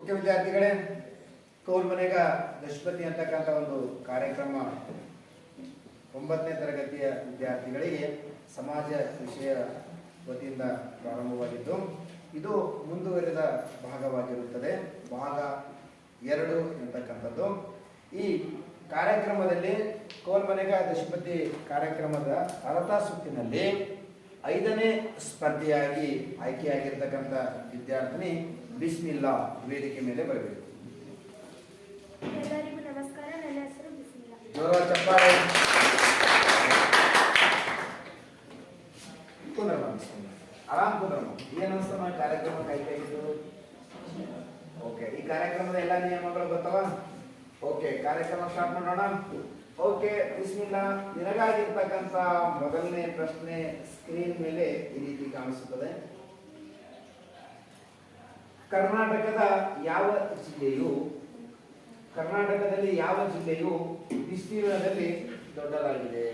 Okay ವಿದ್ಯಾರ್ಥಿಗಳೇ, ಕೌಲ್ಮನೆಗ ದಶಪತಿ ಅಂತಕ್ಕಂಥ ಒಂದು ಕಾರ್ಯಕ್ರಮ 9ನೇ ತರಗತಿಯ ವಿದ್ಯಾರ್ಥಿಗಳಿಗೆ ಸಮಾಜ ವಿಷಯ ವತಿಯಿಂದ ಪ್ರಾರಂಭವಾಗಿದ್ದು ಇದು ಮುಂದುವರಿದ ಭಾಗವಾಗಿರುತ್ತದೆ. ಭಾಗ 2 ಎಂತಕ್ಕಂಥದ್ದು. ಈ ಕಾರ್ಯಕ್ರಮದಲ್ಲಿ ಕೌಲ್ಮನೆಗ ದಶಪತಿ ಕಾರ್ಯಕ್ರಮದ ಅರ್ಹತಾ ಸುತ್ತಿನಲ್ಲಿ 5ನೇ ಸ್ಪರ್ಧೆಯಾಗಿ ಆಯ್ಕೆಯಾಗಿರ್ತಕ್ಕಂಥ ವಿದ್ಯಾರ್ಥಿನಿ ಬಿಸ್ಮಿಲ್ಲಾ ವೇದಿಕೆ ಮೇಲೆ ಬರಬೇಕು. ಎಲ್ಲರಿಗೂ ನಮಸ್ಕಾರ. ನನ್ನ ಹೆಸರು ಬಿಸ್ಮಿಲ್ಲಾ. ಜೋರ ಚಪ್ಪಾಳೆ. ಆರಾಮ್ ಕುಂದ್ರಮ್ಮ. ಏನ್ ಅನ್ಸ್ತಮ್ಮ ಕಾರ್ಯಕ್ರಮ ಆಯ್ಕೆಯಾಗಿದ್ದು? ಓಕೆ, ಈ ಕಾರ್ಯಕ್ರಮದ ಎಲ್ಲ ನಿಯಮಗಳು ಗೊತ್ತವ? ಓಕೆ, ಕಾರ್ಯಕ್ರಮ ಸ್ಟಾರ್ಟ್ ಮಾಡೋಣ. ಓಕೆ, ಬಿಸ್ಮಿಲ್ಲಾ. ನಿನಗಾಗಿರ್ತಕ್ಕಂಥ ಮೊದಲನೇ ಪ್ರಶ್ನೆ ಸ್ಕ್ರೀನ್ ಮೇಲೆ ಈ ರೀತಿ ಕಾಣಿಸುತ್ತದೆ. ಕರ್ನಾಟಕದಲ್ಲಿ ಯಾವ ಜಿಲ್ಲೆಯು ವಿಸ್ತೀರ್ಣದಲ್ಲಿ ದೊಡ್ಡದಾಗಿದೆ?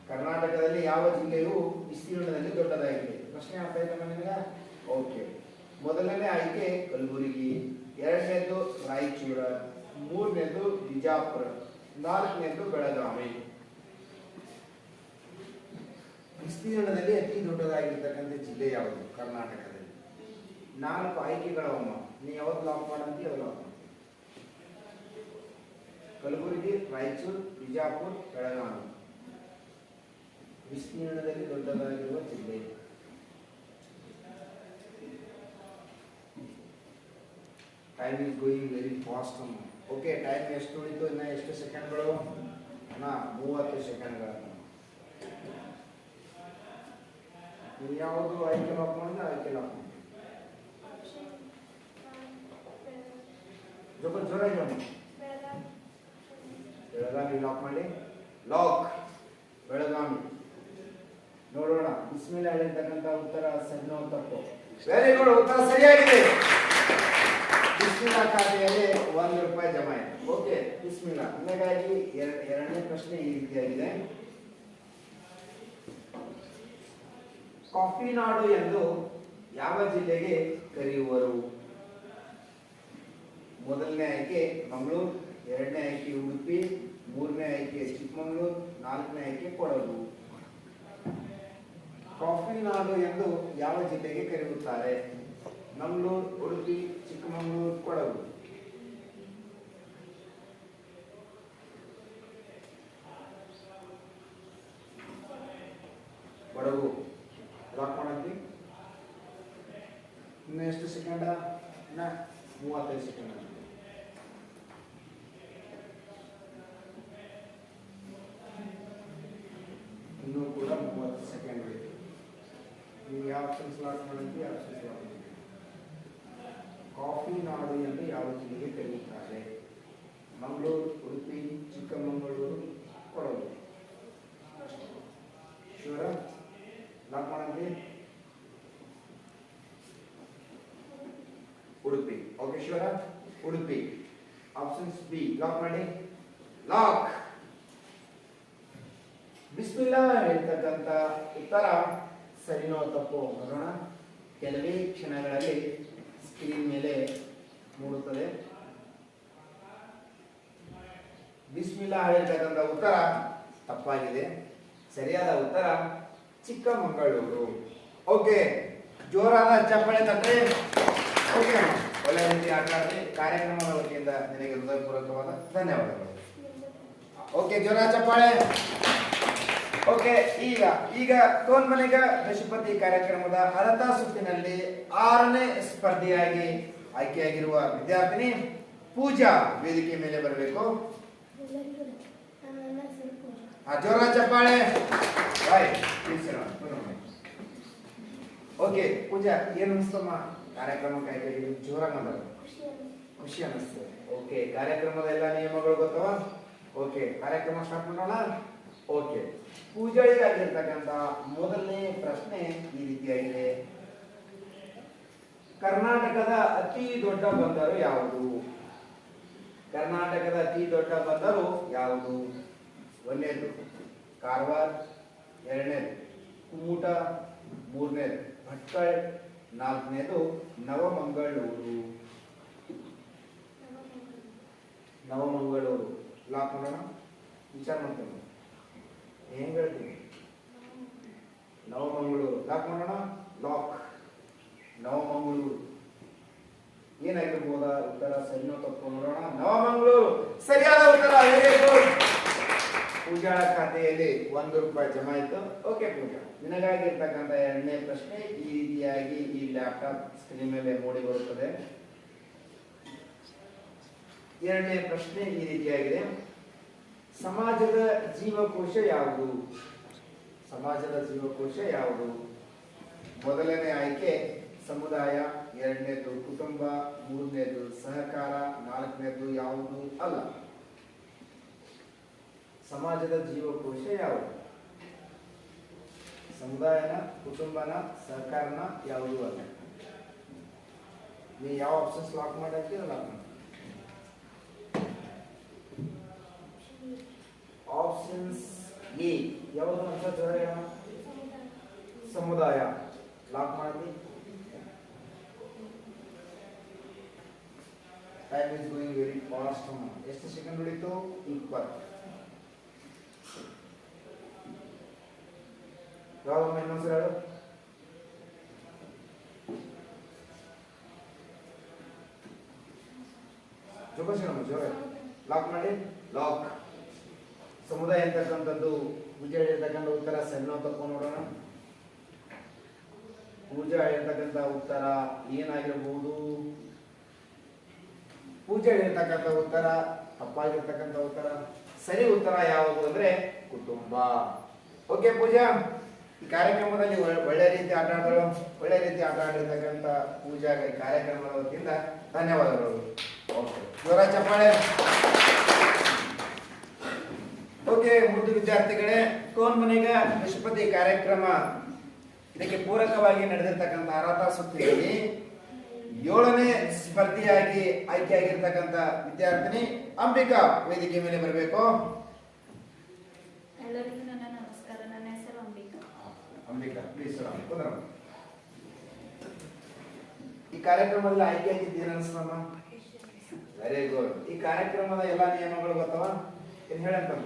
ಕರ್ನಾಟಕದಲ್ಲಿ ಯಾವ ಜಿಲ್ಲೆಯು ವಿಸ್ತೀರ್ಣದಲ್ಲಿ ದೊಡ್ಡದಾಗಿದೆ? ಪ್ರಶ್ನೆ ಅರ್ಥ ಆಯ್ತಾ ನಿಮಗೆ? ಓಕೆ, ಮೊದಲನೇ ಆಯ್ಕೆ ಕಲಬುರಗಿ, ಎರಡನೇದು ರಾಯಚೂರ, ಮೂರನೇದು ಬಿಜಾಪುರ, ನಾಲ್ಕನೇದು ಬೆಳಗಾವಿ. ವಿಸ್ತೀರ್ಣದಲ್ಲಿ ಅತಿ ದೊಡ್ಡದಾಗಿರ್ತಕ್ಕಂಥ ಜಿಲ್ಲೆ ಯಾವುದು ಕರ್ನಾಟಕದಲ್ಲಿ? 4 ಆಯ್ಕೆಗಳವಮ್ಮ. ನೀ ಯಾವ್ದು ಲಾಕ್ ಮಾಡಂತಿ ಅದು ಲಾಕ್ ಮಾಡಿ. ಕಲಬುರಗಿ, ರಾಯಚೂರು, ಬಿಜಾಪುರ, ಬೆಳಗಾವಿ. ವಿಸ್ತೀರ್ಣದಲ್ಲಿ ದೊಡ್ಡದಾಗಿರುವ ಜಿಲ್ಲೆ. Time is going very fast ಅಮ್ಮ. ಓಕೆ, ಟೈಮ್ ಎಷ್ಟು ಉಳಿತು? ಇನ್ನ ಎಷ್ಟು ಸೆಕೆಂಡ್ಗಳು? 30 ಸೆಕೆಂಡ್ಗಳು. ನೀವು ಯಾವುದು ಆಯ್ಕೆ ಲಾಕ್ ಮಾಡಿದ್ರೆ ಆಯ್ಕೆ ಲಾಕ್ ಮಾಡಿ. ಜೋರಾಗಿ ಬೆಳಗಾವಿ ಲಾಕ್ ಮಾಡಿ. ಲಾಕ್. ಬೆಳಗಾವಿ. ನೋಡೋಣ ಬಿಸ್ಮಿಲ್ಲಾ ಹೇಳಿರ್ತಕ್ಕಂಥ ಉತ್ತರ ಸರಿನೋ ತಪ್ಪು? ವೆರಿ ಗುಡ್, ಉತ್ತರ ಸರಿಯಾಗಿದೆ. ಬಿಸ್ಮಿಲ್ಲಾ ಖಾತೆಯಲ್ಲಿ 1 ರೂಪಾಯಿ ಜಮಾ ಇದೆ. ಓಕೆ, ಬಿಸ್ಮಿಲ್ಲಾ. ಹಾಗಾಗಿ ಎರಡನೇ ಪ್ರಶ್ನೆ ಈ ರೀತಿಯಾಗಿದೆ. ಕಾಫಿ ನಾಡು ಎಂದು ಯಾವ ಜಿಲ್ಲೆಗೆ ಕರೆಯುವರು? ಮೊದಲನೇ ಆಯ್ಕೆ ಮಂಗಳೂರು, ಎರಡನೇ ಆಯ್ಕೆ ಉಡುಪಿ, ಮೂರನೇ ಆಯ್ಕೆ ಚಿಕ್ಕಮಗಳೂರು, ನಾಲ್ಕನೇ ಆಯ್ಕೆ ಕೊಡಗು. ಕಾಫಿ ನಾಡು ಎಂದು ಯಾವ ಜಿಲ್ಲೆಗೆ ಕರೆಯುತ್ತಾರೆ? ಮಂಗಳೂರು, ಉಡುಪಿ, ಚಿಕ್ಕಮಗಳೂರು, ಕೊಡಗು. ಕೊಡಗು ಲಾಕ್ ಮಾಡಂತಿ. ಇನ್ನು ಎಷ್ಟು ಸೆಕೆಂಡ? 35 ಸೆಕೆಂಡ್. ಇನ್ನೂ ಕೂಡ 30 ಸೆಕೆಂಡ್ ಉಳಿತು. ನೀವು ಯಾವ ಆಪ್ಷನ್ಸ್ ಲಾಕ್ ಮಾಡಂತಿ? ಆಪ್ಷನ್ಸ್ ಲಾಕ್ ಮಾಡಿ. ಕಾಫಿ ನಾಡು ಎಂದು ಯಾವ ಜಿಲ್ಲೆಗೆ ಕರೆಯುತ್ತಾರೆ? ಮಂಗಳೂರು, ಉಡುಪಿ, ಚಿಕ್ಕಮಗಳೂರು, ಕೊಡಗು. ಶೂರ? ಲಾಕ್ ಮಾಡಂತಿ? ಉಡುಪಿ. ಓಕೆ, ಶೂರ? ಉಡುಪಿ. ಆಪ್ಷನ್ಸ್ ಬಿ ಲಾಕ್ ಮಾಡಿ. ಲಾಕ್. ಬಿಸ್ಮಿಲ್ಲಾ ಹೇಳ್ತಕ್ಕಂಥ ಉತ್ತರ ಸರಿನೋ ತಪ್ಪು ನೋಡೋಣ. ಕೆಲವೇ ಕ್ಷಣಗಳಲ್ಲಿ ಸ್ಕ್ರೀನ್ ಮೇಲೆ ಮೂಡುತ್ತದೆ. ಬಿಸ್ಮಿಲ್ಲಾ ಹೇಳ್ತಕ್ಕಂಥ ಉತ್ತರ ತಪ್ಪಾಗಿದೆ. ಸರಿಯಾದ ಉತ್ತರ ಚಿಕ್ಕಮಗಳೂರು. ಓಕೆ, ಜೋರಾದ ಚಪ್ಪಾಳೆ ತಟ್ಟೆ. ಓಕೆ, ಒಳ್ಳೆ ರೀತಿ ಆಟ ಆಡಿ ಕಾರ್ಯಕ್ರಮದ ವತಿಯಿಂದ ನಿನಗೆ ಹೃದಯಪೂರ್ವಕವಾದ ಧನ್ಯವಾದಗಳು. ಓಕೆ, ಜೋರಾದ ಚಪ್ಪಾಳೆ. ಓಕೆ, ಈಗ ಕೌಲ್ಮನೆಗ ದಶಪತಿ ಕಾರ್ಯಕ್ರಮದ ಅರ್ಹತಾ ಸುತ್ತಿನಲ್ಲಿ 6ನೇ ಸ್ಪರ್ಧೆಯಾಗಿ ಆಯ್ಕೆಯಾಗಿರುವ ವಿದ್ಯಾರ್ಥಿನಿ ಪೂಜಾ ವೇದಿಕೆ ಮೇಲೆ ಬರಬೇಕು. ಜೋರ ಚಪ್ಪಾಳೆ. ಓಕೆ, ಪೂಜಾ, ಏನು ಅನಿಸ್ತಮ್ಮ ಕಾರ್ಯಕ್ರಮಕ್ಕೆ ಆಯ್ಕೆ? ಜೋರಾಗಿ ಮಾತಾಡ. ಖುಷಿ ಅನಿಸ್ತದೆ. ಓಕೆ, ಕಾರ್ಯಕ್ರಮದ ಎಲ್ಲ ನಿಯಮಗಳು ಗೊತ್ತವ? ಓಕೆ, ಕಾರ್ಯಕ್ರಮ ಸ್ಟಾರ್ಟ್ ಮಾಡೋಣ. ಓಕೆ, ಪೂಜಾಳಿಗಾಗಿರ್ತಕ್ಕಂಥ ಮೊದಲನೇ ಪ್ರಶ್ನೆ ಈ ರೀತಿಯಾಗಿದೆ. ಕರ್ನಾಟಕದ ಅತಿ ದೊಡ್ಡ ಬಂದರು ಯಾವುದು? ಕರ್ನಾಟಕದ ಅತಿ ದೊಡ್ಡ ಬಂದರು ಯಾವುದು? ಒಂದನೇದು ಕಾರವಾರ, ಎರಡನೇದು ಕುಮುಟ, ಮೂರನೇದು ಭಟ್ಕಳ, ನಾಲ್ಕನೇದು ನವಮಂಗಳೂರು. ಲಾಕ್ ಮಾಡೋಣ. ವಿಚಾರ ಮಾಡ್ತೇನೆ ಹೆಂಗ್ ಹೇಳ್ತೀನಿ. ನವಮಂಗಳೂರು ಲಾಕ್ ಮಾಡೋಣ. ಲಾಕ್. ನವಮಂಗಳೂರು ಏನಾಗಿರ್ಬೋದಾ ಉತ್ತರ? ಸರಿನೋ ತಪ್ಪು ನೋಡೋಣ. ನವಮಂಗಳೂರು ಸರಿಯಾದ ಉತ್ತರ. Very good. ಪೂಜಾಳ ಖಾತೆಯಲ್ಲಿ ₹1 ಜಮಾ ಆಯಿತು. ಓಕೆ ಪೂಜಾ, ನಿನಗಾಗಿ ಇರ್ತಕ್ಕಂಥ ಎರಡನೇ ಪ್ರಶ್ನೆ ಈ ರೀತಿಯಾಗಿ ಈ ಲ್ಯಾಪ್ಟಾಪ್ ಸ್ಕ್ರೀನ್ ಮೇಲೆ ಮೂಡಿ ಬರುತ್ತದೆ. ಎರಡನೇ ಪ್ರಶ್ನೆ ಈ ರೀತಿಯಾಗಿದೆ. ಸಮಾಜದ ಜೀವಕೋಶ ಯಾವುದು? ಸಮಾಜದ ಜೀವಕೋಶ ಯಾವುದು? ಮೊದಲನೇ ಆಯ್ಕೆ ಸಮುದಾಯ, ಎರಡನೇದು ಕುಟುಂಬ, ಮೂರನೇದು ಸಹಕಾರ, ನಾಲ್ಕನೇದು ಯಾವುದು ಅಲ್ಲ. ಸಮಾಜದ ಜೀವಕೋಶ ಯಾವುದು? ಸಮುದಾಯನ, ಕುಟುಂಬನ, ಸಹಕಾರನ, ಯಾವುದು ಅಲ್ಲ. ನೀವು ಯಾವ ಆಪ್ಷನ್ಸ್ ಲಾಕ್ ಮಾಡಕ್ಕೆ ಲಾಕ್ ಮಾಡಿ. ಆಪ್ಷನ್ಸ್ ಎ ಯಾವುದು ಅಂತ ಜೋರ ಸಮುದಾಯ ಲಾಕ್ ಮಾಡಿ. Time is going very fast. ಎಷ್ಟು ಸೆಕೆಂಡ್ ಉಳಿತು? 20. ಯಾವಾಗ ಇನ್ನೊಂದ್ಸಲ ಹೇಳು. ಜೋರ ಲಾಕ್ ಮಾಡಿ. ಲಾಕ್. ಸಮುದಾಯ ಅಂತಕ್ಕಂಥದ್ದು ಪೂಜೆ ಹೇಳಿರ್ತಕ್ಕಂಥ ಉತ್ತರ ಸಣ್ಣ ತಪ್ಪು ನೋಡೋಣ. ಪೂಜೆ ಹೇಳಿರ್ತಕ್ಕಂಥ ಉತ್ತರ ಏನಾಗಿರಬಹುದು? ಪೂಜೆ ಹೇಳಿರ್ತಕ್ಕಂಥ ಉತ್ತರ ತಪ್ಪಾಗಿರ್ತಕ್ಕಂಥ ಉತ್ತರ. ಸರಿ ಉತ್ತರ ಯಾವುದು ಅಂದ್ರೆ ಕುಟುಂಬ. ಓಕೆ ಪೂಜಾ, ಈ ಕಾರ್ಯಕ್ರಮದಲ್ಲಿ ಒಳ್ಳೆ ರೀತಿ ಆಟ ಆಡಲು ಒಳ್ಳೆ ರೀತಿ ಆಟ ಆಡಿರ್ತಕ್ಕಂಥ ಪೂಜಾ ಈ ಕಾರ್ಯಕ್ರಮದ ವತಿಯಿಂದ ಧನ್ಯವಾದಗಳು. ಓಕೆ, ಜೋರ ಚಪ್ಪಾಳೆ. ಓಕೆ ಮುದ್ದು ವಿದ್ಯಾರ್ಥಿಗಳೇ, ಕೋನ್ ಮನೆಗ ನಿಷ್ಪತ್ತಿ ಕಾರ್ಯಕ್ರಮ ಇದಕ್ಕೆ ಪೂರಕವಾಗಿ ನಡೆದಿರ್ತಕ್ಕಂಥ ಅರ್ಹತಾ ಸುತ್ತಿನಲ್ಲಿ 7ನೇ ಸ್ಪರ್ಧಿಯಾಗಿ ಆಯ್ಕೆಯಾಗಿರ್ತಕ್ಕಂಥ ವಿದ್ಯಾರ್ಥಿನಿ ಅಂಬಿಕಾ ವೇದಿಕೆ ಮೇಲೆ ಬರಬೇಕು. ಎಲ್ಲರಿಗೂ ನನ್ನ ನಮಸ್ಕಾರ. ನನ್ನ ಹೆಸರು ಅಂಬಿಕಾ. ಅಂಬಿಕಾ ಪ್ಲೀಸ್ ಕುಂದ್ರ. ಈ ಕಾರ್ಯಕ್ರಮದಲ್ಲಿ ಆಯ್ಕೆಯಾಗಿದ್ದೀರ ಅನ್ಸ್ತಮ್ಮ? Very good. ಈ ಕಾರ್ಯಕ್ರಮದ ಎಲ್ಲ ನಿಯಮಗಳು ಗೊತ್ತವ? ಏನ್ ಹೇಳಂತಮ್ಮ?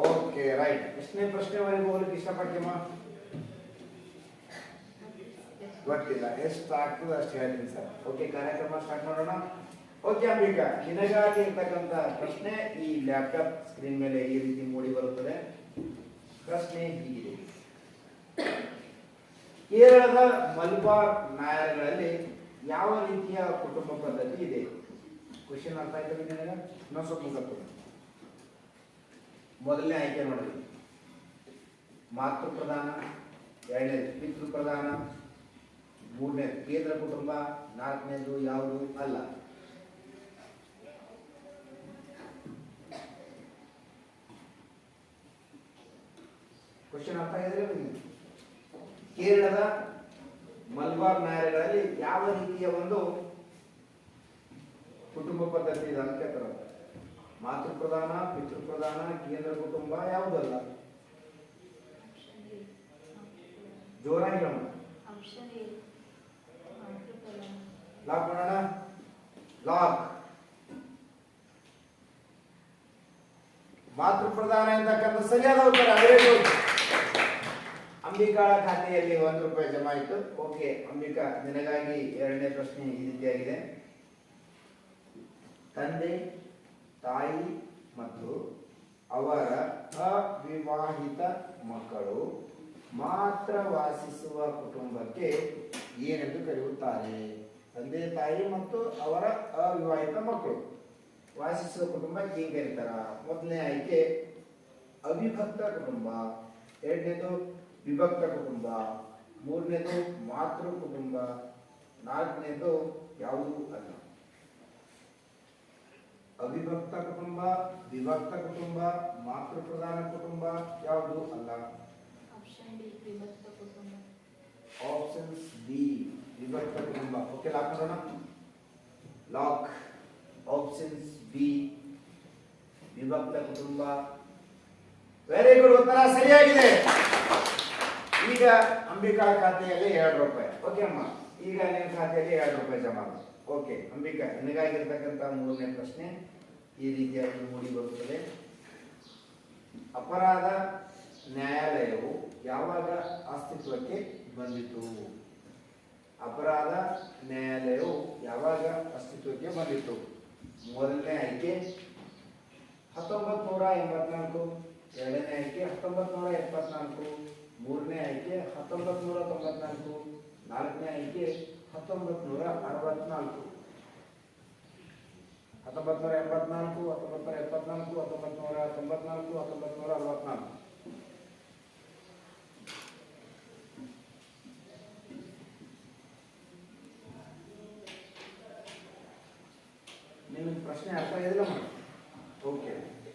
Okay right. ಎಷ್ಟನೇ ಪ್ರಶ್ನೆವರೆಗೂ ಹೋಗ್ಲಿಕ್ಕೆ ಇಷ್ಟಪಡ್ತೀಮ್ಮ? ಗೊತ್ತಿಲ್ಲ, ಎಷ್ಟು ಆಗ್ತದೆ ಅಷ್ಟು ಹೇಳ್ತೀನಿ ಸರ್. ಓಕೆ, ಕಾರ್ಯಕ್ರಮ ಸ್ಟಾರ್ಟ್ ಮಾಡೋಣ. ಓಕೆ ಅಂಬಿಕಾ, ನಿನಗಾಗಿ ಇರ್ತಕ್ಕಂಥ ಪ್ರಶ್ನೆ ಈ ಲ್ಯಾಪ್ಟಾಪ್ ಸ್ಕ್ರೀನ್ ಮೇಲೆ ಈ ರೀತಿ ಮೂಡಿ ಬರುತ್ತದೆ. ಪ್ರಶ್ನೆ ಹೀಗಿದೆ. ಕೇರಳದ ಮಲಬಾರ್ ನಾಯರ್ಗಳಲ್ಲಿ ಯಾವ ರೀತಿಯ ಕುಟುಂಬ ಪದ್ಧತಿ ಇದೆ? ಕ್ವಶನ್ ಅರ್ಥ ಆಯ್ತು ನಿನಗೆ? ಇನ್ನೊಂದು ಸ್ವಲ್ಪ ಮುಗಿಸ್ತದೆ. ಮೊದಲನೇ ಆಯ್ಕೆ ನೋಡಿ, ಮಾತೃ ಪ್ರಧಾನ, ಎರಡನೇದು ಪಿತೃ ಪ್ರಧಾನ, ಮೂರನೇದು ಕೇಂದ್ರ ಕುಟುಂಬ, ನಾಲ್ಕನೇದು ಯಾವುದು ಅಲ್ಲ. ಕ್ವಶನ್ ಅರ್ಥ ಆಗಿದ್ರೆ ಕೇರಳದ ಮಲಬಾರ್ ನಾಯರ್ಗಳಲ್ಲಿ ಯಾವ ರೀತಿಯ ಒಂದು ಕುಟುಂಬ ಪದ್ಧತಿ ಇದೆ ಅಂತ ಕೇಳ್ತಾರೆ. ಮಾತೃ ಪ್ರಧಾನ, ಪಿತೃ ಪ್ರಧಾನ, ಕೇಂದ್ರ ಕುಟುಂಬ, ಯಾವುದಲ್ಲ? ಜೋರಾಗಿ ಹೇಳೋಣ. ಲಾಕ್ ಮಾಡೋಣ. ಲಾಕ್. ಮಾತೃ ಪ್ರಧಾನ ಎಂತಕ್ಕಂಥ ಸರಿಯಾದ ಉತ್ತರ. ಅಂಬಿಕಾ ಖಾತೆಯಲ್ಲಿ ₹1 ಜಮಾ ಆಯಿತು. ಓಕೆ ಅಂಬಿಕಾ, ನಿನಗಾಗಿ ಎರಡನೇ ಪ್ರಶ್ನೆ ಈ ರೀತಿಯಾಗಿದೆ. ತಂದೆ, ತಾಯಿ ಮತ್ತು ಅವರ ಅವಿವಾಹಿತ ಮಕ್ಕಳು ಮಾತ್ರ ವಾಸಿಸುವ ಕುಟುಂಬಕ್ಕೆ ಏನೆಂದು ಕರೆಯುತ್ತಾರೆ? ತಂದೆ, ತಾಯಿ ಮತ್ತು ಅವರ ಅವಿವಾಹಿತ ಮಕ್ಕಳು ವಾಸಿಸುವ ಕುಟುಂಬಕ್ಕೆ ಏನು ಕರೀತಾರ? ಮೊದಲನೇ ಆಯ್ಕೆ ಅವಿಭಕ್ತ ಕುಟುಂಬ, ಎರಡನೇದು ವಿಭಕ್ತ ಕುಟುಂಬ, ಮೂರನೇದು ಮಾತೃ ಕುಟುಂಬ, ನಾಲ್ಕನೇದು ಯಾವುದು ಅಲ್ಲ. ಅವಿಭಕ್ತ ಕುಟುಂಬ, ವಿಭಕ್ತ ಕುಟುಂಬ, ಮಾತೃ ಪ್ರಧಾನ ಕುಟುಂಬ, ಯಾವುದು ಅಲ್ಲ. ಆಪ್ಷನ್ ಡಿ ವಿಭಕ್ತ ಕುಟುಂಬ. ಆಪ್ಷನ್ಸ್ ಬಿ ವಿಭಕ್ತ ಕುಟುಂಬ. ಓಕೆ, ಲಾಕ್ ಮಾಡೋಣ. ಲಾಕ್. ಆಪ್ಷನ್ಸ್ ಬಿ ವಿಭಕ್ತ ಕುಟುಂಬ. ವೆರಿ ಗುಡ್, ಉತ್ತರ ಸರಿಯಾಗಿದೆ. ಈಗ ಅಂಬಿಕಾ ಖಾತೆಯಲ್ಲಿ ₹2. ಓಕೆ ಅಮ್ಮ, ಈಗ ನಿನ್ನ ಖಾತೆಯಲ್ಲಿ ₹2 ಜಮಾ. ಓಕೆ ಅಂಬಿಕಾ, ನಿನಗಾಗಿರ್ತಕ್ಕಂಥ ಮೂರನೇ ಪ್ರಶ್ನೆ ಈ ರೀತಿಯಾಗಿ ಮೂಡಿ ಬರುತ್ತದೆ. ಅಪರಾಧ ನ್ಯಾಯಾಲಯವು ಯಾವಾಗ ಅಸ್ತಿತ್ವಕ್ಕೆ ಬಂದಿತು? ಅಪರಾಧ ನ್ಯಾಯಾಲಯವು ಯಾವಾಗ ಅಸ್ತಿತ್ವಕ್ಕೆ ಬಂದಿತು? ಮೊದಲನೇ ಆಯ್ಕೆ 1984, ಎರಡನೇ ಆಯ್ಕೆ 1974, ಮೂರನೇ ಆಯ್ಕೆ 1994, ನಾಲ್ಕನೇ ಆಯ್ಕೆ 1964. 1984, 1974, 1994, 1964. ನಿಮಗೆ ಪ್ರಶ್ನೆ ಅರ್ಥ ಆಗಿಲ್ಲ ಮಾಡಿ. ಓಕೆ,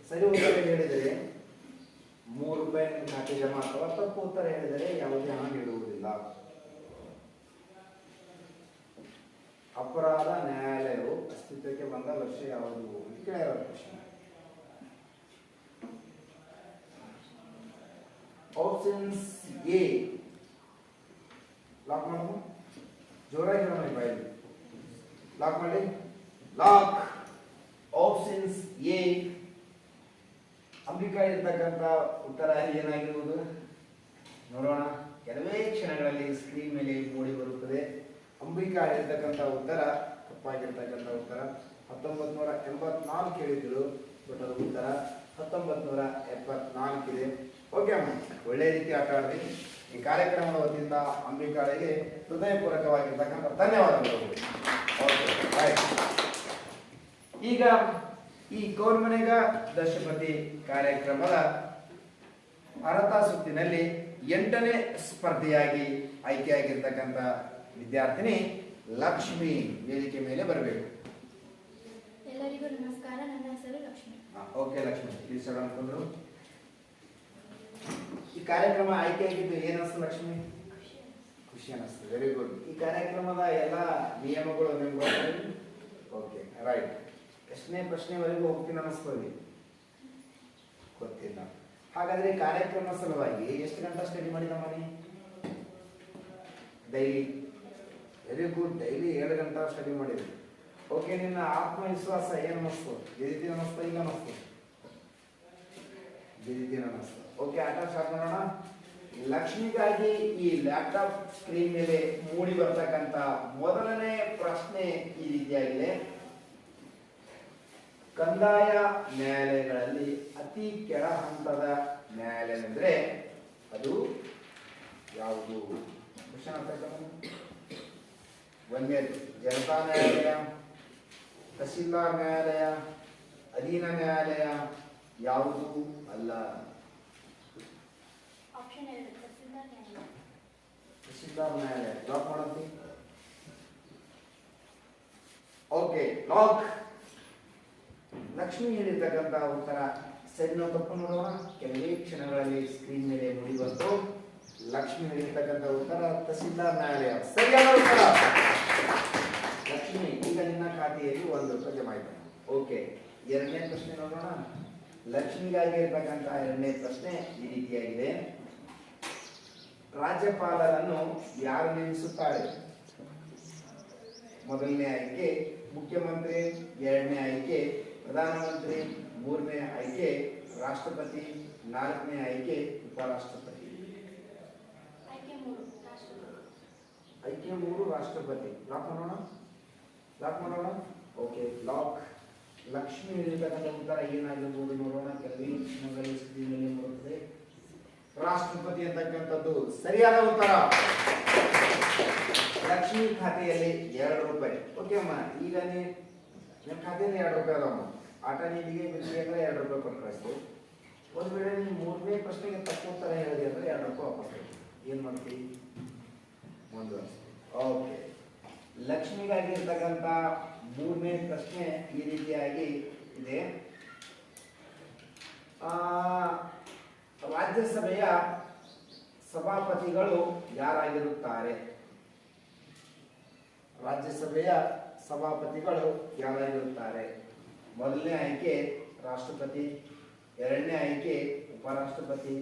ಸರಿ ಉತ್ತರ ಹೇಳಿದರೆ 3 ರೂಪಾಯಿ ನಿಮ್ಮ ಖಾತೆ ಜಮಾ ಅಥವಾ ತಪ್ಪು ಉತ್ತರ ಹೇಳಿದರೆ ಯಾವುದೇ ಹಣ ನೀಡುವುದಿಲ್ಲ. ಅಪರಾಧ ನ್ಯಾಯಾಲಯವು ಅಸ್ತಿತ್ವಕ್ಕೆ ಬಂದ ವರ್ಷ ಯಾವುದು ಅಂತ ಕೇಳಿರೋ ಪ್ರಶ್ನೆ. ಆಪ್ಷನ್ಸ್ ಎ ಲಾಕ್ ಮಾಡೋದು, ಜೋರಾಗಿ ಹೇಳೋಣ ಬಾಯಲ್ಲಿ. ಲಾಕ್ ಮಾಡಿ, ಲಾಕ್. ಆಪ್ಷನ್ಸ್ ಎ ಅಂಬಿಕಾ ಇರ್ತಕ್ಕಂಥ ಉತ್ತರ ಏನಾಗಿರುವುದು ನೋಡೋಣ. ಕೆಲವೇ ಕ್ಷಣಗಳಲ್ಲಿ ಸ್ಕ್ರೀನ್ ಮೇಲೆ ಮೂಡಿ ಬರುತ್ತದೆ. ಅಂಬಿಕಾ ಇರ್ತಕ್ಕಂಥ ಉತ್ತರ ತಪ್ಪಾಗಿರ್ತಕ್ಕಂಥ ಉತ್ತರ 1984 ಹೇಳಿದ್ರು, ಬಟ್ ಅದು ಉತ್ತರ 1974 ಇದೆ. ಓಕೆ ಅಮ್ಮ, ಒಳ್ಳೆ ರೀತಿ ಆಟ ಆಡಿದ್ರಿ. ಈ ಕಾರ್ಯಕ್ರಮದ ವತಿಯಿಂದ ಅಂಬಿಕಾಳಿಗೆ ಹೃದಯಪೂರ್ವಕವಾಗಿರ್ತಕ್ಕಂಥ ಧನ್ಯವಾದಗಳು. ಓಕೆ, ಬಾಯ್. ಈಗ ಈ ಕೌರ್ಮನೆಗ ದಶಪತಿ ಕಾರ್ಯಕ್ರಮದ ಅರ್ಹತಾ ಸುತ್ತಿನಲ್ಲಿ 8ನೇ ಸ್ಪರ್ಧೆಯಾಗಿ ಆಯ್ಕೆಯಾಗಿರ್ತಕ್ಕಂಥ ವಿದ್ಯಾರ್ಥಿನಿ ಲಕ್ಷ್ಮಿ ವೇದಿಕೆ ಮೇಲೆ ಬರಬೇಕು. ಎಲ್ಲರಿಗೂ ನಮಸ್ಕಾರ. ನನ್ನ ಹೆಸರು ಲಕ್ಷ್ಮಿ. ಓಕೆ ಲಕ್ಷ್ಮಿ, ಪ್ಲೀಸ್ ಅನ್ಕೊಂಡ್ರು. ಈ ಕಾರ್ಯಕ್ರಮ ಆಯ್ಕೆಯಾಗಿದ್ದು ಏನಿಸ್ತು ಲಕ್ಷ್ಮಿ? ಖುಷಿ ಅನಿಸ್ತು. Very good. ಈ ಕಾರ್ಯಕ್ರಮದ ಎಲ್ಲ ನಿಯಮಗಳು ನಿಮ್ಗೆ ಓಕೆ, ರೈಟ್. ಎಷ್ಟನೇ ಪ್ರಶ್ನೆವರೆಗೂ ಹೋಗ್ತೀನಿ ಅನ್ನಿಸ್ತದೆ? ಗೊತ್ತಿಲ್ಲ. ಹಾಗಾದ್ರೆ ಕಾರ್ಯಕ್ರಮ ಸಲುವಾಗಿ ಎಷ್ಟು ಗಂಟೆ ಸ್ಟಡಿ ಮಾಡಿದ ಮನೆ? ಡೈಲಿ. Very good. ಡೈಲಿ 7 ಗಂಟೆ ಸ್ಟಡಿ ಮಾಡಿದ್ರಿ. ಓಕೆ, ನಿನ್ನ ಆತ್ಮವಿಶ್ವಾಸ ಏನು ಅನ್ನಿಸ್ತು? ಗೆದ್ದಿದ್ದೀನ ಅನ್ನಿಸ್ತಾ? ಇಲ್ಲ ಅನ್ನಿಸ್ತು? ಗೆದ್ದಿದ್ದೀನ ಅನ್ನಿಸ್ತು. ಓಕೆ, ಆಟ ಸ್ಟಾರ್ಟ್ ಮಾಡೋಣ. ಲಕ್ಷ್ಮಿಗಾಗಿ ಈ ಲ್ಯಾಪ್ಟಾಪ್ ಸ್ಕ್ರೀನ್ ಮೇಲೆ ಮೂಡಿ ಬರ್ತಕ್ಕಂಥ ಮೊದಲನೇ ಪ್ರಶ್ನೆ ಈ ರೀತಿಯಾಗಿದೆ. ಕಂದಾಯ ನ್ಯಾಯಾಲಯಗಳಲ್ಲಿ ಅತಿ ಕೆಳ ಹಂತದ ನ್ಯಾಯಾಲಯ ಅಂದ್ರೆ ಅದು ಯಾವುದು? ಒಂದನೇದು ಜನತಾ ನ್ಯಾಯಾಲಯ, ತಹಸೀಲ್ದಾರ್ ನ್ಯಾಯಾಲಯ, ಅಧೀನ ನ್ಯಾಯಾಲಯ, ಯಾವುದು ಅಲ್ಲ? ಆಪ್ಷನ್ 2 ತಹಸೀಲ್ದಾರ್ ನ್ಯಾಯಾಲಯ. ತಹಸೀಲ್ದಾರ್ ನ್ಯಾಯಾಲಯ ಲಾಕ್ ಮಾಡುತ್ತಿ. Okay, lock. ಲಕ್ಷ್ಮಿ ಹೇಳಿರ್ತಕ್ಕಂಥ ಉತ್ತರ ಸರಿನೋ ತಪ್ಪು ನೋಡೋಣ. ಕೆಲವೇ ಕ್ಷಣಗಳಲ್ಲಿ ಸ್ಕ್ರೀನ್ ಮೇಲೆ ಮೂಡಿ ಬಂತು. ಲಕ್ಷ್ಮಿ ಹೇಳಿರ್ತಕ್ಕಂಥ ಉತ್ತರ ತಹಸೀಲ್ದಾರ್ ನ್ಯಾಯಾಲಯ ಸರಿಯಾದ ಉತ್ತರ. ಲಕ್ಷ್ಮಿ, ಈಗ ನಿನ್ನ ಖಾತೆಯಲ್ಲಿ 1 ರೂಪಾಯಿ ಜಮಾ ಆಯ್ತು. ಓಕೆ, ಎರಡನೇ ಪ್ರಶ್ನೆ ನೋಡೋಣ. ಲಕ್ಷ್ಮಿಗಾಗಿ ಇರತಕ್ಕಂಥ ಎರಡನೇ ಪ್ರಶ್ನೆ ಈ ರೀತಿಯಾಗಿದೆ. ರಾಜ್ಯಪಾಲರನ್ನು ಯಾರು ನೇಮಿಸುತ್ತಾರೆ? ಮೊದಲನೇ ಆಯ್ಕೆ ಮುಖ್ಯಮಂತ್ರಿ, ಎರಡನೇ ಆಯ್ಕೆ ಪ್ರಧಾನಮಂತ್ರಿ, ಮೂರನೇ ಆಯ್ಕೆ ರಾಷ್ಟ್ರಪತಿ, ನಾಲ್ಕನೇ ಆಯ್ಕೆ ಉಪರಾಷ್ಟ್ರಪತಿ. ಆಯ್ಕೆ 3 ರಾಷ್ಟ್ರಪತಿ. ಆಯ್ಕೆ 3 ರಾಷ್ಟ್ರಪತಿ. ಲಾಕ್ ಮಾಡೋಣ, ಲಾಕ್ ಮಾಡೋಣ. Okay, lock. ಲಕ್ಷ್ಮಿ ಹೇಳಿರ್ತಕ್ಕಂಥ ಉತ್ತರ ಏನಾಗಿರ್ಬೋದು ನೋಡೋಣ. ಕೆಲವೇ ಕ್ಷಣಗಳಲ್ಲಿ ಸ್ಕ್ರೀನ್ ಮೇಲೆ ಬರುತ್ತದೆ. ರಾಷ್ಟ್ರಪತಿ ಅಂತಕ್ಕಂಥದ್ದು ಸರಿಯಾದ ಉತ್ತರ. ಲಕ್ಷ್ಮಿ ಖಾತೆಯಲ್ಲಿ 2 ರೂಪಾಯಿ. ಓಕೆ ಅಮ್ಮ, ಈಗ ನಿಮ್ಮ ಖಾತೆಯಲ್ಲಿ 2 ರೂಪಾಯಿ ಅದಮ್ಮ. ಆಟ ನೀಡಿಗೆ ಬಿಲ್ಲಿಗೆ ಅಂದ್ರೆ 2 ರೂಪಾಯಿ ಕೊಟ್ಟು ಕಳಿಸ್ತು. ಒಂದು ವೇಳೆ ನೀವು 3ನೇ ಪ್ರಶ್ನೆಗೆ ತಪ್ಪು ಉತ್ತರ ಹೇಳಿದೆ ಅಂದ್ರೆ 2 ರೂಪಾಯಿ ವಾಪಸ್ ಏನು ಮಾಡ್ತೀವಿ? ಮುಂದುವರಿಸ್ತೀವಿ. ಓಕೆ, ಲಕ್ಷ್ಮಿಗಾಗಿ ಇರ್ತಕ್ಕಂಥ 3ನೇ ಪ್ರಶ್ನೆ ಈ ರೀತಿಯಾಗಿ ಇದೆ. ರಾಜ್ಯಸಭೆಯ ಸಭಾಪತಿಗಳು ಯಾರಾಗಿರುತ್ತಾರೆ? ರಾಜ್ಯಸಭೆಯ ಸಭಾಪತಿಗಳು ಯಾರಾಗಿರುತ್ತಾರೆ? ಮೊದಲನೇ ಆಯ್ಕೆ ರಾಷ್ಟ್ರಪತಿ, ಎರಡನೇ ಆಯ್ಕೆ ಉಪರಾಷ್ಟ್ರಪತಿ,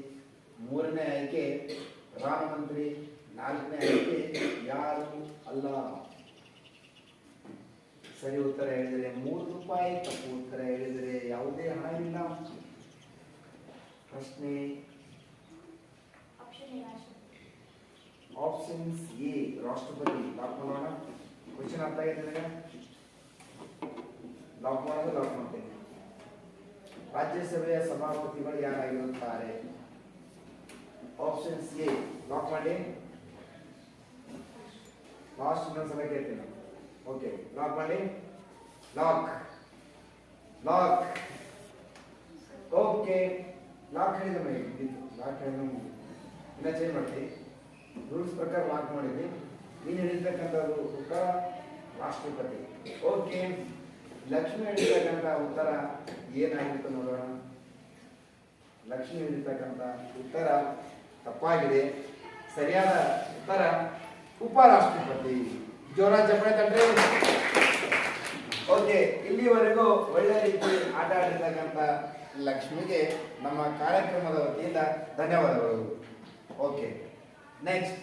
ಮೂರನೇ ಆಯ್ಕೆ ಪ್ರಧಾನಮಂತ್ರಿ, ನಾಲ್ಕನೇ ಆಯ್ಕೆ ಯಾರು ಅಲ್ಲ. ಸರಿ ಉತ್ತರ ಹೇಳಿದರೆ 3 ರೂಪಾಯಿ, ತಪ್ಪು ಉತ್ತರ ಹೇಳಿದರೆ ಯಾವುದೇ ಹಣವಿಲ್ಲ. ಪ್ರಶ್ನೆ ಆಪ್ಷನ್ಸ್ ಎ ರಾಷ್ಟ್ರಪತಿ. ಲಾಕ್ ಮಾಡೋಣ. ಕ್ವಶನ್ ಅರ್ಥ ಆಗಿದೆ ನಿಮಗೆ? ಲಾಕ್ ಮಾಡೋದು ಲಾಕ್ ಮಾಡ್ತೇನೆ. ರಾಜ್ಯಸಭೆಯ ಸಭಾಪತಿಗಳು ಯಾರಾಗಿರುತ್ತಾರೆ? Options A. ಲಾಕ್ ಮಾಡಿ. ಲಾಸ್ಟ್ ಇನ್ನೊಂದ್ಸಲ ಕೇಳ್ತೀನಿ. ಓಕೆ, ಲಾಕ್ ಮಾಡಿ. Lock lock. ಓಕೆ, ಲಾಕ್ ಹೇಳಿದ ಮೇಲೆ ಲಾಕ್ ಹೇಳಿದ ಇನ್ನ ಚೇಂಜ್ ಮಾಡ್ತೀವಿ. ರೂಲ್ಸ್ ಪ್ರಕಾರ ಲಾಕ್ ಮಾಡಿದ್ವಿ. ನೀನು ಹೇಳಿರ್ತಕ್ಕಂಥದ್ದು ಉತ್ತರ ರಾಷ್ಟ್ರಪತಿ. ಓಕೆ, ಲಕ್ಷ್ಮಿ ಹೇಳಿರ್ತಕ್ಕಂಥ ಉತ್ತರ ಏನಾಗಿತ್ತು ನೋಡೋಣ. ಲಕ್ಷ್ಮಿ ಹೇಳಿರ್ತಕ್ಕಂಥ ಉತ್ತರ ತಪ್ಪಾಗಿದೆ. ಸರಿಯಾದ ಉತ್ತರ ಉಪರಾಷ್ಟ್ರಪತಿ. ಜೋರ ಚಪ್ಪಾಳೆ ತಟ್ರಿ. ಓಕೆ, ಇಲ್ಲಿವರೆಗೂ ಒಳ್ಳೆ ರೀತಿ ಆಟ ಆಡಿರ್ತಕ್ಕಂಥ ಲಕ್ಷ್ಮಿಗೆ ನಮ್ಮ ಕಾರ್ಯಕ್ರಮದ ವತಿಯಿಂದ ಧನ್ಯವಾದಗಳು. ಓಕೆ, ನೆಕ್ಸ್ಟ್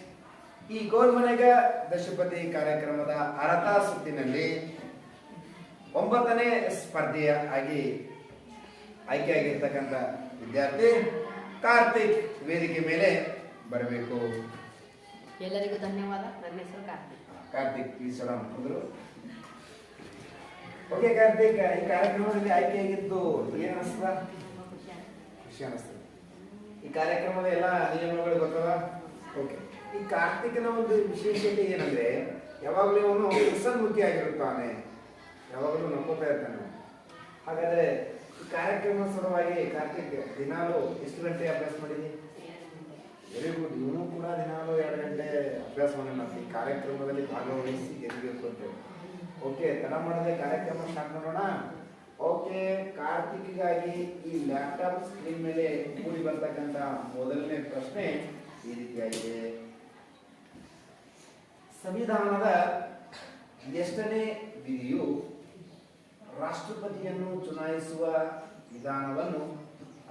ಈ ಗೋಲ್ಮನೆಗ ದಶಪತಿ ಕಾರ್ಯಕ್ರಮದ ಅರ್ಹತಾ ಸುತ್ತಿನಲ್ಲಿ 9ನೇ ಸ್ಪರ್ಧೆಯ ಆಗಿ ಆಯ್ಕೆಯಾಗಿರ್ತಕ್ಕಂಥ ವಿದ್ಯಾರ್ಥಿ ಕಾರ್ತಿಕ್ ವೇದಿಕೆ ಮೇಲೆ ಬರಬೇಕು. ಎಲ್ಲರಿಗೂ ಧನ್ಯವಾದ. ನನ್ನ ಹೆಸರು ಕಾರ್ತಿಕ್. ಕಾರ್ತಿಕ್ ಪ್ಲೀಸ್ ಅಂದ್ರು. ಓಕೆ ಕಾರ್ತಿಕ್, ಈ ಕಾರ್ಯಕ್ರಮದಲ್ಲಿ ಆಯ್ಕೆಯಾಗಿದ್ದು ಏನು ಅನಿಸ್ತದ? ಖುಷಿ ಅನಿಸ್ತದೆ. ಈ ಕಾರ್ಯಕ್ರಮದ ಎಲ್ಲ ನಿಯಮಗಳು ಗೊತ್ತವ? ಓಕೆ, ಈ ಕಾರ್ತಿಕ್ನ ಒಂದು ವಿಶೇಷತೆ ಏನಂದ್ರೆ ಯಾವಾಗಲೂ ಅವನು ಹಸನ್ಮುಖಿ ಆಗಿರುತ್ತಾನೆ, ಯಾವಾಗಲೂ ನಕ್ಕೋತಾ ಇರ್ತಾನೆ. ಹಾಗಾದ್ರೆ ಈ ಕಾರ್ಯಕ್ರಮ ಸಲುವಾಗಿ ಕಾರ್ತಿಕ್ ದಿನಾಲು ಎಷ್ಟು ಗಂಟೆ ಅಭ್ಯಾಸ ಮಾಡಿದಿ? Very good. ಇವನು ಕೂಡ ದಿನಾಲು 2 ಗಂಟೆ ಅಭ್ಯಾಸವನ್ನು ಮಾಡ್ತೀವಿ ಈ ಕಾರ್ಯಕ್ರಮದಲ್ಲಿ ಭಾಗವಹಿಸಿ ಗೆಲ್ಲಬೇಕು ಅಂತೇಳಿ. ಓಕೆ, ತಡ ಮಾಡದೆ ಕಾರ್ಯಕ್ರಮ ಸ್ಟಾರ್ಟ್ ಮಾಡೋಣ. ಓಕೆ, ಕಾರ್ತಿಕ್ಗಾಗಿ ಈ ಲ್ಯಾಪ್ಟಾಪ್ ಸ್ಕ್ರೀನ್ ಮೇಲೆ ಮೂಡಿ ಬರ್ತಕ್ಕಂಥ ಮೊದಲನೇ ಪ್ರಶ್ನೆ ಈ ರೀತಿಯಾಗಿದೆ. ಸಂವಿಧಾನದ ಎಷ್ಟನೇ ವಿಧಿಯು ರಾಷ್ಟ್ರಪತಿಯನ್ನು ಚುನಾಯಿಸುವ ವಿಧಾನವನ್ನು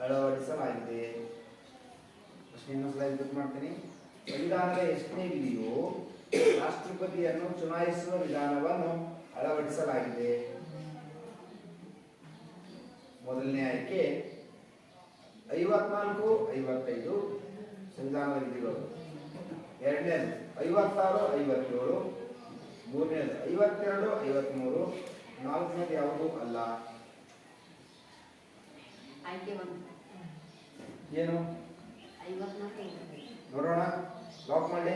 ಅಳವಡಿಸಲಾಗಿದೆ? ಪ್ರಶ್ನೆಯನ್ನು ಸ್ಲೈಡ್ ಬಿಟ್ ಮಾಡ್ತೀನಿ. ಸಂವಿಧಾನದ ಎಷ್ಟನೇ ವಿಧಿಯು ರಾಷ್ಟ್ರಪತಿಯನ್ನು ಚುನಾಯಿಸುವ ವಿಧಾನವನ್ನು ಅಳವಡಿಸಲಾಗಿದೆ? ಮೊದಲನೇ ಆಯ್ಕೆ 54, 55 ಸಂವಿಧಾನದ ವಿಧಿಗಳು. ಎರಡನೇದು 56, 57. ಮೂರನೇದು 52, 53. ನಾಲ್ಕನೇದು ಯಾವುದು ಅಲ್ಲ? ಆಯ್ಕೆ 1 ಏನು 54. ನೋಡೋಣ. ಲಾಕ್ ಮಾಡಿ.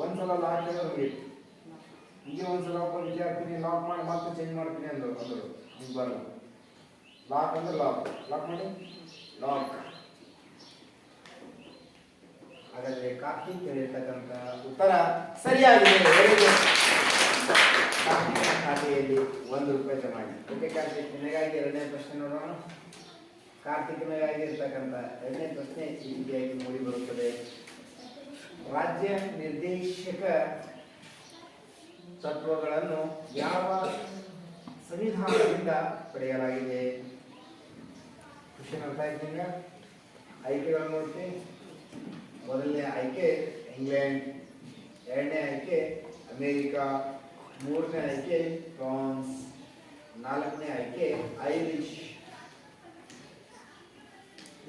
ಒಂದ್ಸಲ ಲಾಕ್ ಹೀಗೆ ಒಂದ್ಸಲ ವಿದ್ಯಾರ್ಥಿ ಲಾಕ್ ಮಾಡಿ ಮತ್ತೆ ಚೇಂಜ್ ಮಾಡ್ತೀನಿ ಅಂದ್ರು ಹಿಂಗೆ ಬರಲ್ಲ. ಲಾಕ್ ಅಂದ್ರೆ ಲಾಕ್. ಲಾಕ್ ಮಾಡಿ. ಲಾಕ್. ಹಾಗಾದ್ರೆ ಕಾರ್ತಿಕ್ ಹೇಳಿರ್ತಕ್ಕಂಥ ಉತ್ತರ ಸರಿಯಾಗಿದೆ. ಕಾರ್ತಿಕ್ ಖಾತೆಯಲ್ಲಿ 1 ರೂಪಾಯಿ ಜಮಾ ಆಗಿದೆ. ಓಕೆ ಕಾರ್ತಿಕ್, ನಿನಗಾಗಿ ಎರಡನೇ ಪ್ರಶ್ನೆ ನೋಡೋಣ. ಕಾರ್ತಿಕ್ನಿಗಾಗಿ ಇರ್ತಕ್ಕಂಥ ಎರಡನೇ ಪ್ರಶ್ನೆ ಈ ರೀತಿಯಾಗಿ ಮೂಡಿ ಬರುತ್ತದೆ. ರಾಜ್ಯ ನಿರ್ದೇಶಕ ತತ್ವಗಳನ್ನು ಯಾವ ಸಂವಿಧಾನದಿಂದ ಪಡೆಯಲಾಗಿದೆ? ಕ್ವಶನ್ ಅರ್ಥ ಆಯ್ತು ನಿಮ್ಗೆ? ಆಯ್ಕೆಗಳನ್ನು ನೋಡ್ತೀನಿ. ಮೊದಲನೇ ಆಯ್ಕೆ ಇಂಗ್ಲೆಂಡ್, ಎರಡನೇ ಆಯ್ಕೆ ಅಮೇರಿಕಾ, ಮೂರನೇ ಆಯ್ಕೆ ಫ್ರಾನ್ಸ್, ನಾಲ್ಕನೇ ಆಯ್ಕೆ ಐರಿಷ್.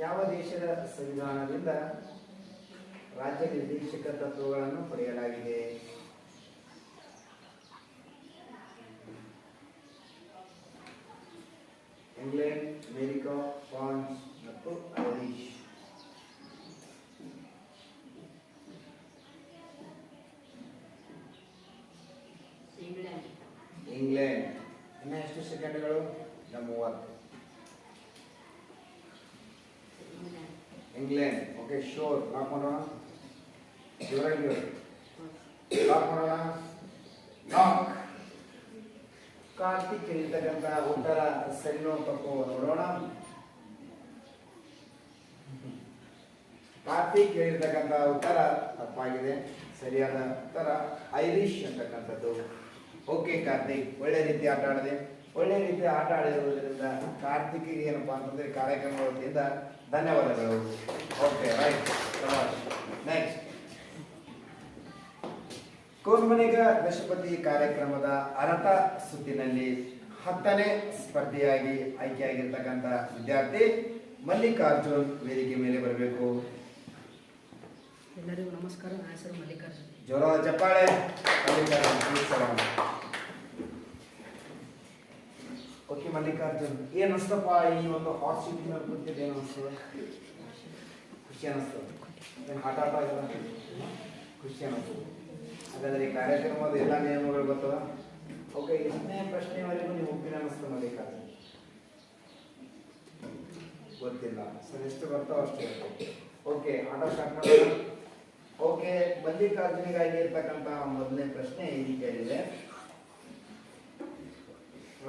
ಯಾವ ದೇಶದ ಸಂವಿಧಾನದಿಂದ ರಾಜ್ಯ ನಿರ್ದೇಶಕ ತತ್ವಗಳನ್ನು ಪಡೆಯಲಾಗಿದೆ? ಇಂಗ್ಲೆಂಡ್, ಅಮೇರಿಕಾ, ಫ್ರಾನ್ಸ್ ಮತ್ತು ಐರಿಷ್. ಇಂಗ್ಲೆಂಡ್. ಇನ್ನು ಎಷ್ಟು ಸೆಕೆಂಡ್ಗಳು? 30. ಇಂಗ್ಲೆಂಡ್. Okay, sure. ಲಾಕ್ ಮಾಡೋಣ. ಲಾಕ್ ಮಾಡೋಣ. ಲಾಕ್. ಕಾರ್ತಿಕ್ ಹೇಳಿರ್ತಕ್ಕಂಥ ಉತ್ತರ ಸರಿನೋ ತಪ್ಪು ನೋಡೋಣ. ಕಾರ್ತಿಕ್ ಹೇಳಿರ್ತಕ್ಕಂಥ ಉತ್ತರ ತಪ್ಪಾಗಿದೆ. ಸರಿಯಾದ ಉತ್ತರ ಐರಿಷ್ ಅಂತಕ್ಕಂಥದ್ದು. ಓಕೆ ಕಾರ್ತಿಕ್, ಒಳ್ಳೆ ರೀತಿ ಆಟ ಆಡಿದೆ. ಒಳ್ಳೆ ರೀತಿ ಆಟ ಆಡಿರುವುದರಿಂದ ಕಾರ್ತಿಕ್ಗೆ ಏನಪ್ಪಾ ಅಂತಂದ್ರೆ ಕಾರ್ಯಕ್ರಮ ವತಿಯಿಂದ ಧನ್ಯವಾದಗಳು. Okay right. ನೆಕ್ಸ್ಟ್ ಕೋನ್ಮನೆಗ ದಶಪತಿ ಕಾರ್ಯಕ್ರಮದ ಅರ್ಹತಾ ಸುತ್ತಿನಲ್ಲಿ 10ನೇ ಸ್ಪರ್ಧೆಯಾಗಿ ಆಯ್ಕೆಯಾಗಿರ್ತಕ್ಕಂಥ ವಿದ್ಯಾರ್ಥಿ ಮಲ್ಲಿಕಾರ್ಜುನ್ ವೇದಿಕೆ ಮೇಲೆ ಬರಬೇಕು. ಎಲ್ಲರಿಗೂ ನಮಸ್ಕಾರ. ನನ್ನ ಹೆಸರು ಮಲ್ಲಿಕಾರ್ಜುನ್. ಜೋರಾದ ಚಪ್ಪಾಳೆ. ಮಲ್ಲಿಕಾರ್ಜುನ್. ಓಕೆ ಮಲ್ಲಿಕಾರ್ಜುನ್, ಏನ್ ಅನಿಸ್ತಪ್ಪ ಈ ಒಂದು ಹಾಟ್ ಸೀಟ್ ಮೇಲೆ ಕೂತಿದ್ದು? ಏನು ಅನಿಸ್ತದೆ? ಖುಷಿ ಅನಿಸ್ತದೆ? ಏನು ಆಟ ಇಲ್ಲ? ಖುಷಿ ಅನಿಸ್ತದೆ. ಹಾಗಾದ್ರೆ ಈ ಕಾರ್ಯಕ್ರಮದ ಎಲ್ಲ ನಿಯಮಗಳು ಗೊತ್ತದ? ಓಕೆ, ಎಷ್ಟನೇ ಪ್ರಶ್ನೆವರೆಗೂ ನೀವು ಒಪ್ಪಿನ ಅನಿಸ್ತದೆ ಮಲ್ಲಿಕಾರ್ಜುನ್? ಗೊತ್ತಿಲ್ಲ ಸರ್, ಎಷ್ಟು ಬರ್ತಾವ ಅಷ್ಟೇ. ಓಕೆ, ಆಟ ಸ್ಟಾರ್ಟ್ ಮಾಡೋಣ. ಓಕೆ, ಮಲ್ಲಿಕಾರ್ಜುನಿಗಾಗಿ ಇರ್ತಕ್ಕಂಥ ಮೊದಲನೇ ಪ್ರಶ್ನೆ ಈ ರೀತಿಯಾಗಿದೆ.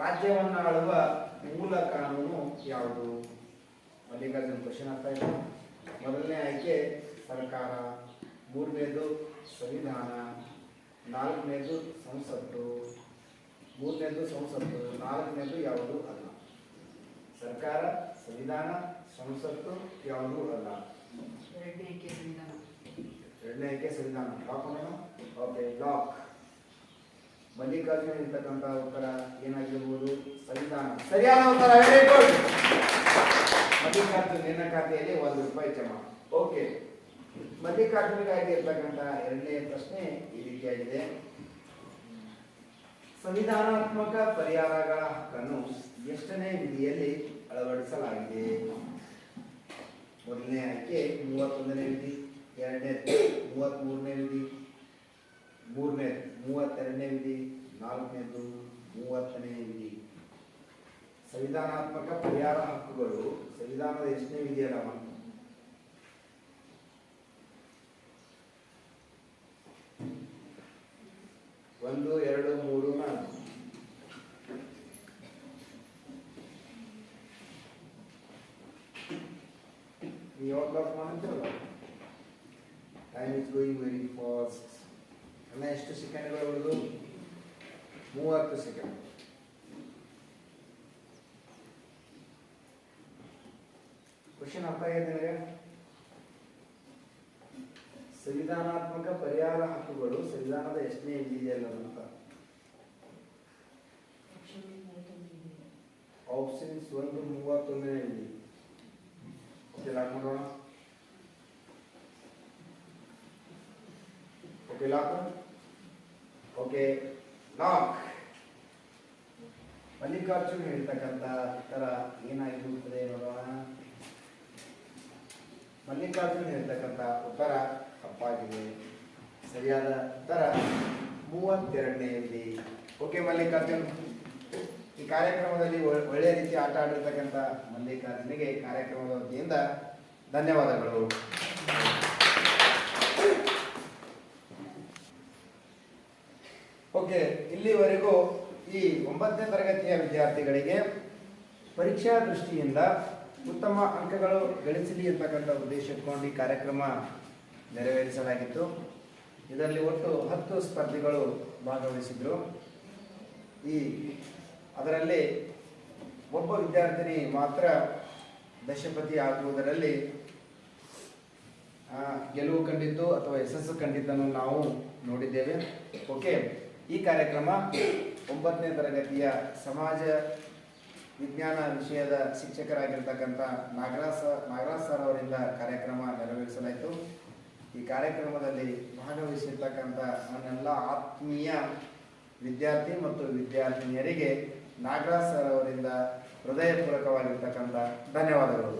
ರಾಜ್ಯವನ್ನು ಆಳುವ ಮೂಲ ಕಾನೂನು ಯಾವುದು? ಮಲ್ಲಿಕಾರ್ಜುನ್ ಕ್ವಶನ್ ಆಗ್ತಾ ಇದೆ. ಮೊದಲನೇ ಆಯ್ಕೆ ಸರ್ಕಾರ, ಮೂರನೇದು ಸಂವಿಧಾನ, ನಾಲ್ಕನೇದು ಸಂಸತ್ತು, ನಾಲ್ಕನೇದು ಯಾವುದು ಅಲ್ಲ. ಸರ್ಕಾರ, ಸಂವಿಧಾನ, ಸಂಸತ್ತು, ಯಾವುದು ಅಲ್ಲ. ಎರಡನೇ ಆಯ್ಕೆ ಸಂವಿಧಾನ. ಎರಡನೇ ಆಯ್ಕೆ ಸಂವಿಧಾನ. ಲಾಕ್ ಮಾಡೋಣ. Okay, lock. ಮಲ್ಲಿಕಾರ್ಜುನ್ ಇರ್ತಕ್ಕಂಥ ಉತ್ತರ ಏನಾಗಿರ್ಬೋದು? ಸಂವಿಧಾನ. ಸರಿಯಾದ ಉತ್ತರ. ವೆರಿ ಗುಡ್ ಮಲ್ಲಿಕಾರ್ಜುನ್, ನಿನ್ನ ಖಾತೆಯಲ್ಲಿ ₹1 ಜಮಾ. ಓಕೆ, ಮಲ್ಲಿಕಾರ್ಜುನಿಗಾಗಿ ಇರ್ತಕ್ಕಂಥ ಎರಡನೇ ಪ್ರಶ್ನೆ ಈ ರೀತಿಯಾಗಿದೆ. ಸಂವಿಧಾನಾತ್ಮಕ ಪರಿಹಾರಗಳ ಹಕ್ಕನ್ನು ಎಷ್ಟನೇ ವಿಧಿಯಲ್ಲಿ ಅಳವಡಿಸಲಾಗಿದೆ? ಮೊದಲನೇ ಆಯ್ಕೆ 31ನೇ ವಿಧಿ, ಎರಡನೇದು 33ನೇ ವಿಧಿ, ಮೂರನೇದು 32ನೇ ವಿಧಿ, ನಾಲ್ಕನೇದು 30ನೇ ವಿಧಿ. ಸಂವಿಧಾನಾತ್ಮಕ ಪರಿಹಾರ ಹಕ್ಕುಗಳು ಸಂವಿಧಾನದ ಎಷ್ಟನೇ ವಿಧಿ ಅಲ್ಲವ? ಒಂದು, ಎರಡು, ಮೂರು, ನಾಲ್ಕು. ನೀವು ಲಾಕ್ ಮಾಡ್ತಿರಲ್ಲ. Time is going very fast. ಅಲ್ಲ, ಎಷ್ಟು ಸೆಕೆಂಡ್ಗಳು ಉಳಿದು? 30 ಸೆಕೆಂಡ್. ಕ್ವಶನ್ ಅರ್ಥ ಆಗಿದೆ ನಿಮಗೆ? ಸಂವಿಧಾನಾತ್ಮಕ ಪರಿಹಾರ ಹಕ್ಕುಗಳು ಸಂವಿಧಾನದ ಎಷ್ಟನೇ ವಿಧಿ ಅನ್ನೋದಂತ. ಆಪ್ಷನ್ಸ್ 1 31ನೇ ವಿಧಿ. ಓಕೆ, ಲಾಕ್ ಮಾಡೋಣ. Okay, lock. Okay, lock. Mallikarjun ಹೇಳ್ತಕ್ಕಂಥ ಉತ್ತರ ಏನಾಗಿರುತ್ತದೆ ನೋಡೋಣ. ಮಲ್ಲಿಕಾರ್ಜುನ್ ಹೇಳ್ತಕ್ಕಂಥ ಉತ್ತರ ತಪ್ಪಾಗಿದೆ. ಸರಿಯಾದ ಉತ್ತರ 32ನೇ ವಿಧಿ. ಓಕೆ ಮಲ್ಲಿಕಾರ್ಜುನ್, ಈ ಕಾರ್ಯಕ್ರಮದಲ್ಲಿ ಒಳ್ಳೆಯ ರೀತಿ ಆಟ ಆಡಿರ್ತಕ್ಕಂಥ ಮಲ್ಲಿಕಾರ್ಜುನಿಗೆ ಕಾರ್ಯಕ್ರಮದ ವತಿಯಿಂದ ಧನ್ಯವಾದಗಳು. ಓಕೆ, ಇಲ್ಲಿವರೆಗೂ ಈ 9ನೇ ತರಗತಿಯ ವಿದ್ಯಾರ್ಥಿಗಳಿಗೆ ಪರೀಕ್ಷಾ ದೃಷ್ಟಿಯಿಂದ ಉತ್ತಮ ಅಂಕಗಳು ಗಳಿಸಲಿ ಅಂತಕ್ಕಂಥ ಉದ್ದೇಶ ಇಟ್ಕೊಂಡು ಈ ಕಾರ್ಯಕ್ರಮ ನೆರವೇರಿಸಲಾಗಿತ್ತು. ಇದರಲ್ಲಿ ಒಟ್ಟು 10 ಸ್ಪರ್ಧಿಗಳು ಭಾಗವಹಿಸಿದ್ರು. ಅದರಲ್ಲಿ ಒಬ್ಬ ವಿದ್ಯಾರ್ಥಿನಿ ಮಾತ್ರ ದಶಪತಿ ಆಗುವುದರಲ್ಲಿ ಗೆಲುವು ಕಂಡಿದ್ದು ಅಥವಾ ಯಶಸ್ಸು ಕಂಡಿದ್ದನ್ನು ನಾವು ನೋಡಿದ್ದೇವೆ. ಓಕೆ, ಈ ಕಾರ್ಯಕ್ರಮ 9ನೇ ತರಗತಿಯ ಸಮಾಜ ವಿಜ್ಞಾನ ವಿಷಯದ ಶಿಕ್ಷಕರಾಗಿರ್ತಕ್ಕಂಥ ನಾಗರಾಜ್ ಸರ್ ಅವರಿಂದ ಕಾರ್ಯಕ್ರಮ ನೆರವೇರಿಸಲಾಯಿತು. ಈ ಕಾರ್ಯಕ್ರಮದಲ್ಲಿ ಭಾಗವಹಿಸಿರ್ತಕ್ಕಂಥ ನನ್ನೆಲ್ಲ ಆತ್ಮೀಯ ವಿದ್ಯಾರ್ಥಿ ಮತ್ತು ವಿದ್ಯಾರ್ಥಿನಿಯರಿಗೆ ನಾಗರಾಜ್ ಸರ್ ಅವರಿಂದ ಹೃದಯಪೂರ್ವಕವಾಗಿರ್ತಕ್ಕಂಥ ಧನ್ಯವಾದಗಳು.